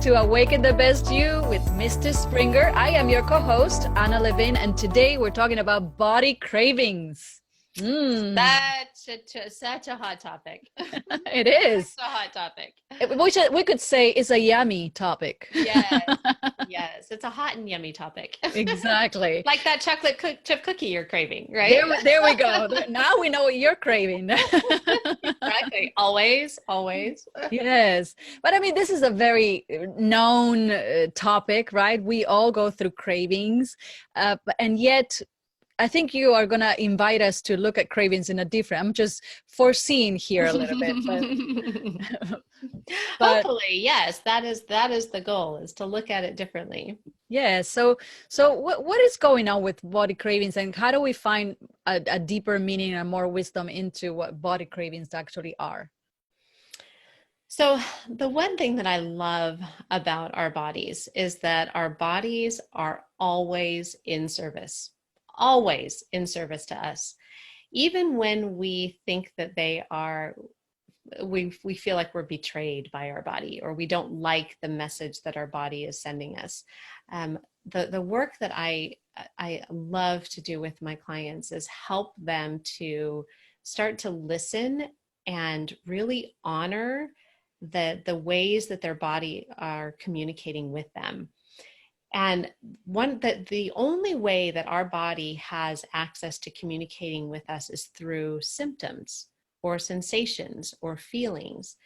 to Awaken the Best You with Mr. Springer. I am your co-host, Anna Levin, and today we're talking about body cravings. Such a hot topic. It is. Such a hot topic. We could say it's a yummy topic. Yes, it's a hot and yummy topic. Exactly. Like that chocolate chip cookie you're craving, right? There we go. Now we know what you're craving. Exactly. Always. Yes. But I mean, this is a very known topic, right? We all go through cravings. And yet, I think you are going to invite us to look at cravings in a different, I'm just foreseeing here a little bit. But hopefully, yes, that is the goal, is to look at it differently. yeah. So what is going on with body cravings, and how do we find a deeper meaning and more wisdom into what body cravings actually are? So the one thing that I love about our bodies is that our bodies are always in service to us. Even when we think that they are, we feel like we're betrayed by our body, or we don't like the message that our body is sending us. The work that I love to do with my clients is help them to start to listen and really honor the ways that their body are communicating with them. And the only way that our body has access to communicating with us is through symptoms or sensations or feelings.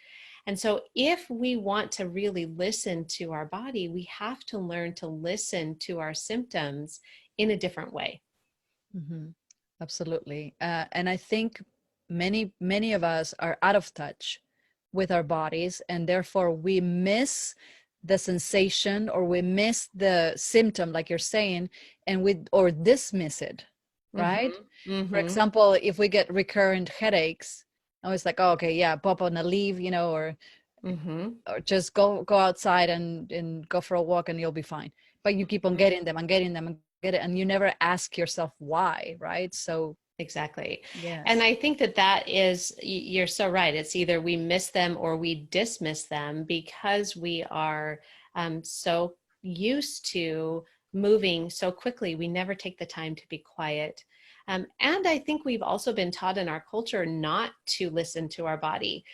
And so if we want to really listen to our body, we have to learn to listen to our symptoms in a different way. Mm-hmm. Absolutely. And I think many of us are out of touch with our bodies, and therefore we miss the sensation, or we miss the symptom, like you're saying, and or dismiss it, right? Mm-hmm. For example, if we get recurrent headaches, I was like, oh, okay, yeah, pop on a leaf, or just go outside and go for a walk and you'll be fine. But you keep on getting them and you never ask yourself why, right? So exactly. yes. And I think that is, you're so right. It's either we miss them or we dismiss them because we are so used to moving so quickly. We never take the time to be quiet. And I think we've also been taught in our culture not to listen to our body.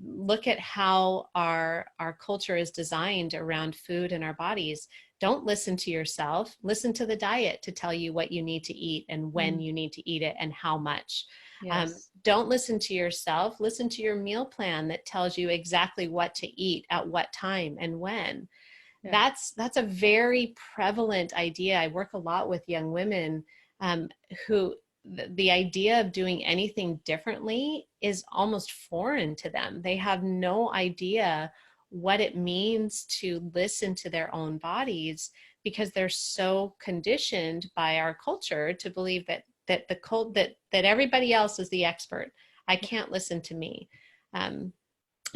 Look at how our culture is designed around food and our bodies. Don't listen to yourself. Listen to the diet to tell you what you need to eat and when you need to eat it and how much. Yes. Don't listen to yourself. Listen to your meal plan that tells you exactly what to eat at what time and when. Yeah. That's a very prevalent idea. I work a lot with young women who the idea of doing anything differently is almost foreign to them. They have no idea what it means to listen to their own bodies because they're so conditioned by our culture to believe that everybody else is the expert. I can't listen to me. And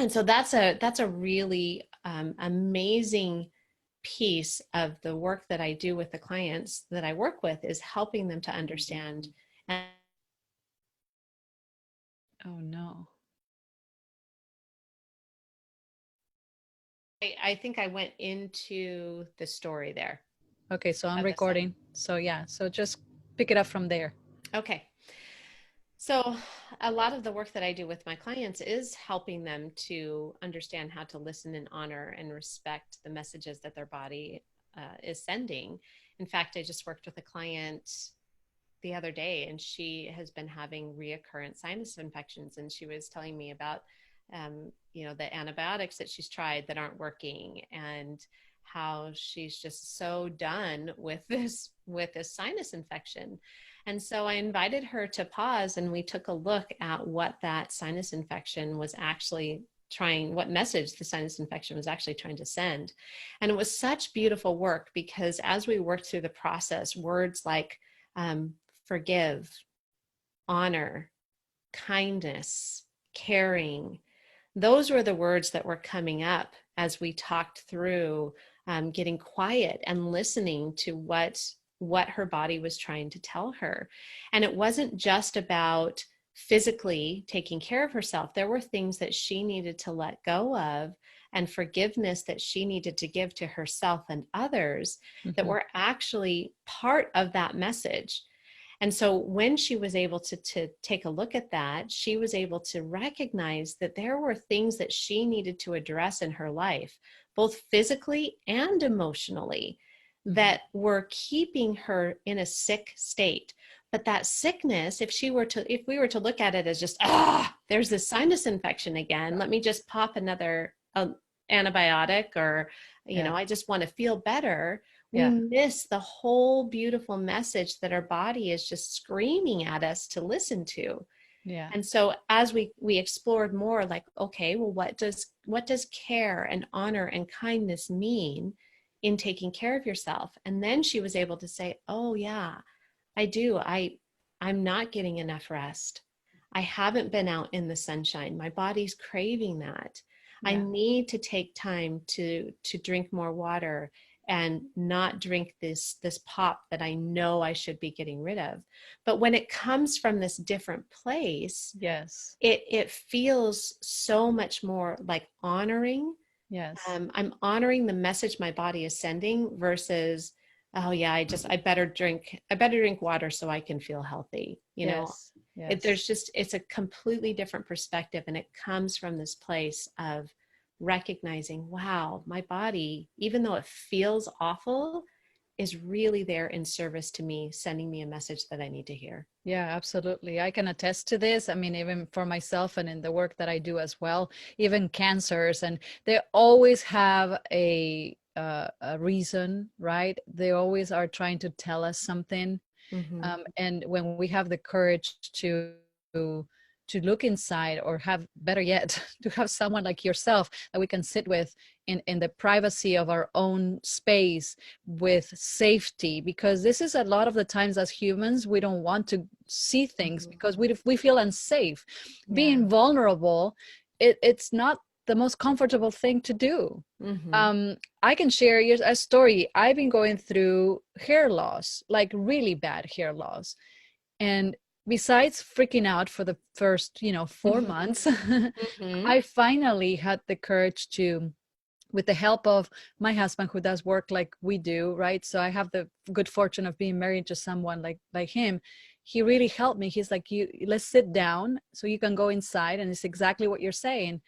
so that's a really amazing piece of the work that I do with the clients that I work with, is helping them to understand. Oh no. I think I went into the story there. Okay, so I'm recording. So yeah, so just pick it up from there. Okay. So a lot of the work that I do with my clients is helping them to understand how to listen and honor and respect the messages that their body is sending. In fact, I just worked with a client the other day, and she has been having reoccurrent sinus infections, and she was telling me about the antibiotics that she's tried that aren't working, and how she's just so done with this sinus infection. And so I invited her to pause, and we took a look at what that sinus infection was actually what message the sinus infection was actually trying to send. And it was such beautiful work, because as we worked through the process, words like forgive, honor, kindness, caring, those were the words that were coming up as we talked through getting quiet and listening to what her body was trying to tell her. And it wasn't just about physically taking care of herself. There were things that she needed to let go of and forgiveness that she needed to give to herself and others that Mm-hmm. were actually part of that message. And so when she was able to take a look at that, she was able to recognize that there were things that she needed to address in her life, both physically and emotionally, Mm-hmm. that were keeping her in a sick state. But that sickness, if we were to look at it as just, there's this sinus infection again, let me just pop another antibiotic, or, Yeah. I just want to feel better, we Yeah. miss the whole beautiful message that our body is just screaming at us to listen to. Yeah. And so as we explored more, like, okay, well, what does care and honor and kindness mean in taking care of yourself? And then she was able to say, oh yeah, I do. I'm not getting enough rest. I haven't been out in the sunshine. My body's craving that. I Yeah. need to take time to drink more water and not drink this pop that I know I should be getting rid of. But when it comes from this different place, Yes. it feels so much more like honoring. Yes. I'm honoring the message my body is sending versus, oh yeah, I better drink water so I can feel healthy. Yes. Yes. It's a completely different perspective, and it comes from this place of recognizing, wow, my body, even though it feels awful, is really there in service to me, sending me a message that I need to hear. Yeah, absolutely. I can attest to this. I mean, even for myself and in the work that I do as well, even cancers, and they always have a reason, right? They always are trying to tell us something. Mm-hmm. And when we have the courage to look inside, or have, better yet, to have someone like yourself that we can sit with in the privacy of our own space with safety, because this is a lot of the times as humans we don't want to see things Mm-hmm. because we feel unsafe. Yeah. Being vulnerable, it's not the most comfortable thing to do. Mm-hmm. I can share you a story. I've been going through hair loss, like really bad hair loss. And besides freaking out for the first, 4 months, Mm-hmm. I finally had the courage to, with the help of my husband who does work like we do, right? So I have the good fortune of being married to someone like him. He really helped me. He's like, you, let's sit down so you can go inside. And it's exactly what you're saying.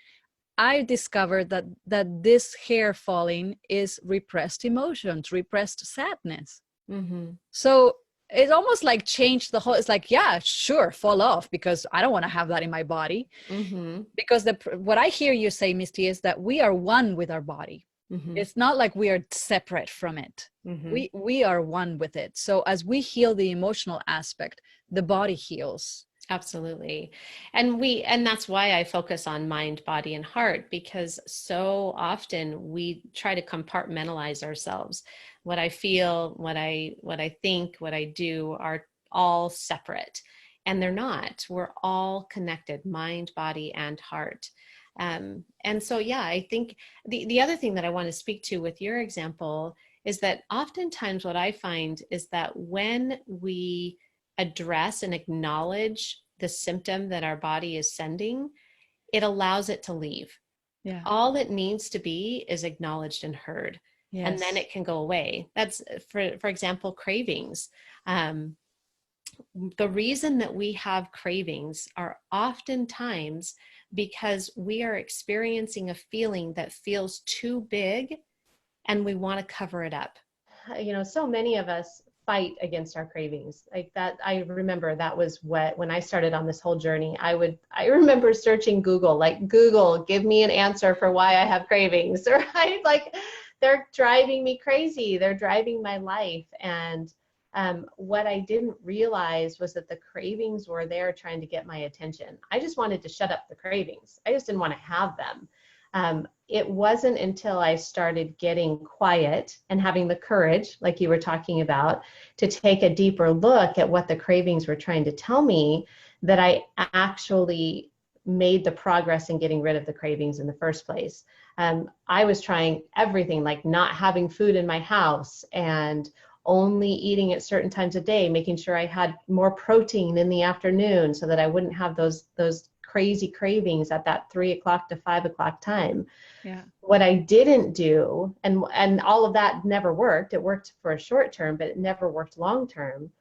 I discovered that this hair falling is repressed emotions, repressed sadness. Mm-hmm. So it almost like changed the whole. It's like, yeah, sure, fall off, because I don't want to have that in my body. Mm-hmm. Because what I hear you say, Misty, is that we are one with our body. Mm-hmm. It's not like we are separate from it. Mm-hmm. We are one with it. So as we heal the emotional aspect, the body heals. Absolutely. And that's why I focus on mind, body, and heart, because so often we try to compartmentalize ourselves. What I feel, what I think, what I do are all separate. And they're not. We're all connected, mind, body, and heart. And so, yeah, I think the other thing that I want to speak to with your example is that oftentimes what I find is that when we address and acknowledge the symptom that our body is sending, it allows it to leave. Yeah. All it needs to be is acknowledged and heard, and then Yes. it can go away. That's for example, cravings. Um, the reason that we have cravings are oftentimes because we are experiencing a feeling that feels too big and we want to cover it up. So many of us fight against our cravings like that. I remember that was when I started on this whole journey, I remember searching Google, like, Google, give me an answer for why I have cravings, right? Like, they're driving me crazy, they're driving my life. And what I didn't realize was that the cravings were there trying to get my attention. I just wanted to shut up the cravings. I just didn't want to have them. It wasn't until I started getting quiet and having the courage, like you were talking about, to take a deeper look at what the cravings were trying to tell me, that I actually made the progress in getting rid of the cravings in the first place. I was trying everything, like not having food in my house and only eating at certain times of day, making sure I had more protein in the afternoon so that I wouldn't have those crazy cravings at that 3 o'clock to 5 o'clock time. Yeah. What I didn't do, and all of that never worked. It worked for a short term, but it never worked long term.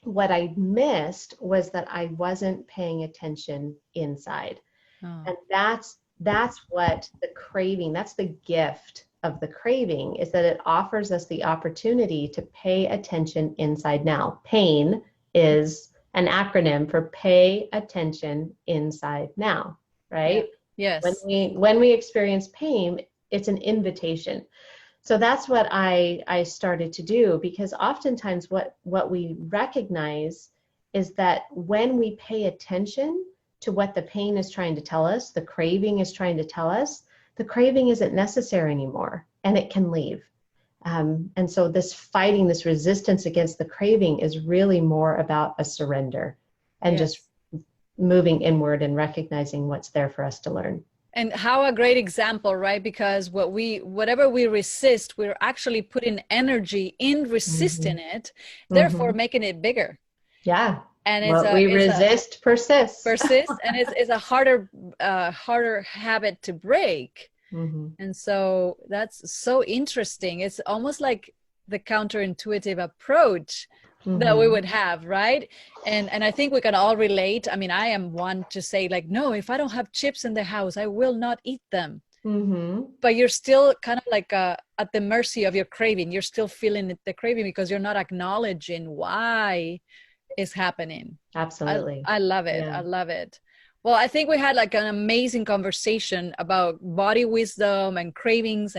What I missed was that I wasn't paying attention inside. Oh. And that's what the craving, that's the gift of the craving, is that it offers us the opportunity to pay attention inside now. PAIN is an acronym for pay attention inside now, right? Yeah. Yes. When we experience pain, it's an invitation. So that's what I started to do, because oftentimes what we recognize is that when we pay attention to what the pain is trying to tell us, the craving is trying to tell us, the craving isn't necessary anymore and it can leave. And so this fighting, this resistance against the craving is really more about a surrender and just moving inward and recognizing what's there for us to learn. And how a great example, right? Because whatever we resist, we're actually putting energy in resisting it, therefore making it bigger. Yeah. And what we resist persists. And it's a harder habit to break. And so that's so interesting. It's almost like the counterintuitive approach that we would have, right? And I think we can all relate. I mean, I am one to say, like, no, if I don't have chips in the house, I will not eat them. But you're still kind of like at the mercy of your craving. You're still feeling the craving because you're not acknowledging why it's happening. Absolutely. I love it. Yeah. I love it. Well, I think we had like an amazing conversation about body wisdom and cravings,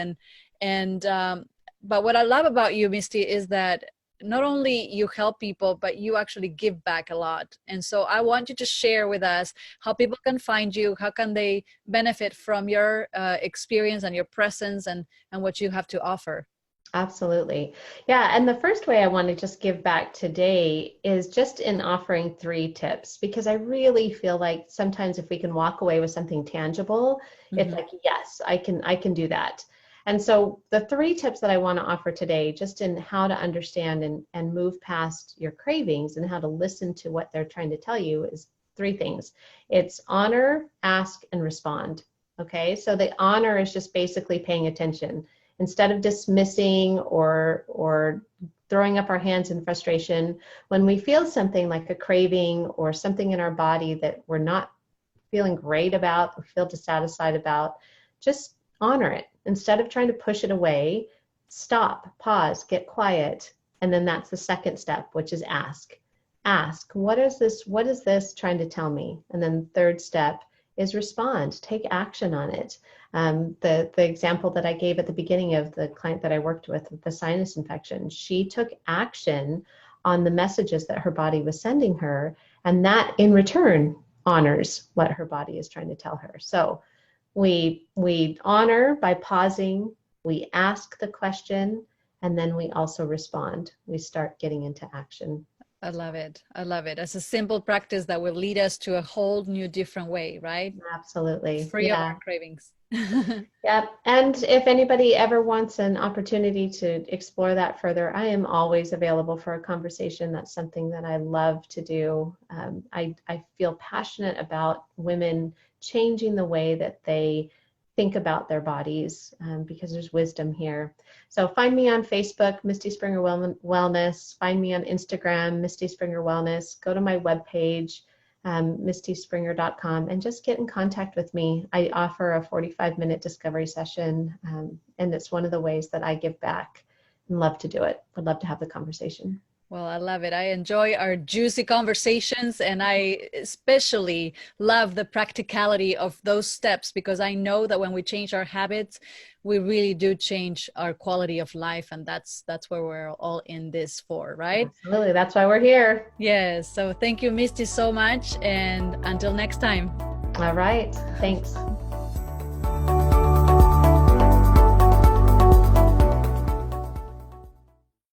but what I love about you, Misty, is that not only you help people, but you actually give back a lot. And so I want you to share with us how people can find you, how can they benefit from your experience and your presence and what you have to offer. Absolutely. Yeah. And the first way I want to just give back today is just in offering 3 tips, because I really feel like sometimes if we can walk away with something tangible, it's like, yes, I can do that. And so the 3 tips that I want to offer today, just in how to understand and move past your cravings and how to listen to what they're trying to tell you, is 3 things. It's honor, ask, and respond. Okay. So the honor is just basically paying attention. Instead of dismissing or throwing up our hands in frustration, when we feel something like a craving or something in our body that we're not feeling great about or feel dissatisfied about, just honor it. Instead of trying to push it away, stop, pause, get quiet. And then that's the second step, which is ask. Ask, what is this trying to tell me? And then third step is respond, take action on it. The example that I gave at the beginning of the client that I worked with the sinus infection, she took action on the messages that her body was sending her, and that in return honors what her body is trying to tell her. So we honor by pausing, we ask the question, and then we also respond. We start getting into action. I love it. I love it. It's a simple practice that will lead us to a whole new different way, right? Absolutely. Free of our cravings. Yep. And if anybody ever wants an opportunity to explore that further, I am always available for a conversation. That's something that I love to do. I feel passionate about women changing the way that they think about their bodies, because there's wisdom here. So find me on Facebook, Misty Springer Wellness. Find me on Instagram, Misty Springer Wellness. Go to my webpage, mistyspringer.com, and just get in contact with me. I offer a 45-minute discovery session, and it's one of the ways that I give back and love to do it. Would love to have the conversation. Well, I love it. I enjoy our juicy conversations, and I especially love the practicality of those steps, because I know that when we change our habits, we really do change our quality of life, and that's where we're all in this for, right? Absolutely. That's why we're here. Yes. So thank you, Misty, so much, and until next time. All right. Thanks.